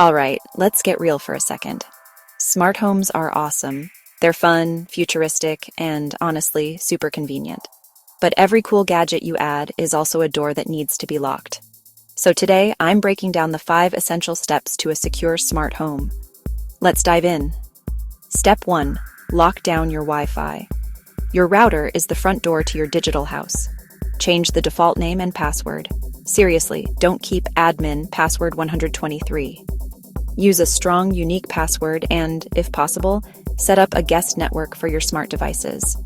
All right, let's get real for a second. Smart homes are awesome. They're fun, futuristic, and honestly, super convenient. But every cool gadget you add is also a door that needs to be locked. So today, I'm breaking down the 5 essential steps to a secure smart home. Let's dive in. Step 1. Lock down your Wi-Fi. Your router is the front door to your digital house. Change the default name and password. Seriously, don't keep admin password 123. Use a strong, unique password and, if possible, set up a guest network for your smart devices.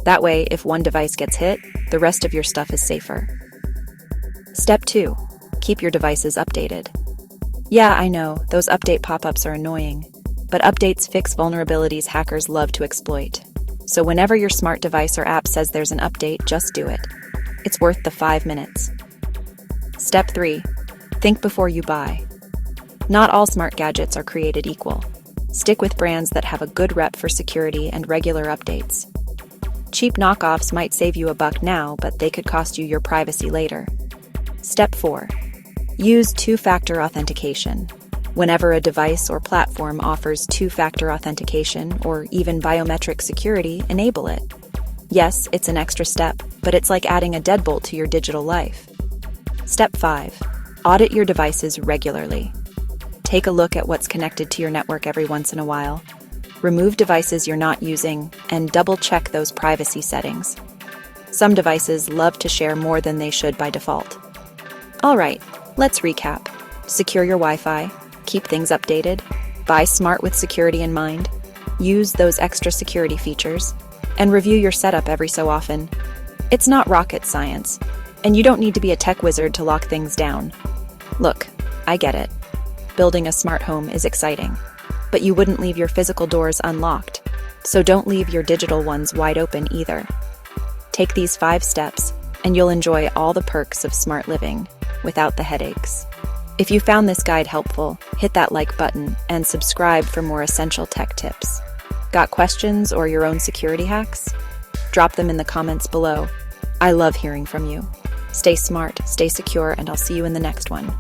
That way, if one device gets hit, the rest of your stuff is safer. Step 2. Keep your devices updated. Yeah, I know, those update pop-ups are annoying, but updates fix vulnerabilities hackers love to exploit. So whenever your smart device or app says there's an update, just do it. It's worth the 5 minutes. Step 3. Think before you buy. Not all smart gadgets are created equal. Stick with brands that have a good rep for security and regular updates. Cheap knockoffs might save you $1 now, but they could cost you your privacy later. Step 4. Use two-factor authentication. Whenever a device or platform offers two-factor authentication or even biometric security, enable it. Yes, it's an extra step, but it's like adding a deadbolt to your digital life. Step 5. Audit your devices regularly. Take a look at what's connected to your network every once in a while. Remove devices you're not using and double-check those privacy settings. Some devices love to share more than they should by default. All right, let's recap. Secure your Wi-Fi, keep things updated, buy smart with security in mind, use those extra security features, and review your setup every so often. It's not rocket science, and you don't need to be a tech wizard to lock things down. Look, I get it. Building a smart home is exciting, but you wouldn't leave your physical doors unlocked, so don't leave your digital ones wide open either. Take these 5 steps, and you'll enjoy all the perks of smart living without the headaches. If you found this guide helpful, hit that like button and subscribe for more essential tech tips. Got questions or your own security hacks? Drop them in the comments below. I love hearing from you. Stay smart, stay secure, and I'll see you in the next one.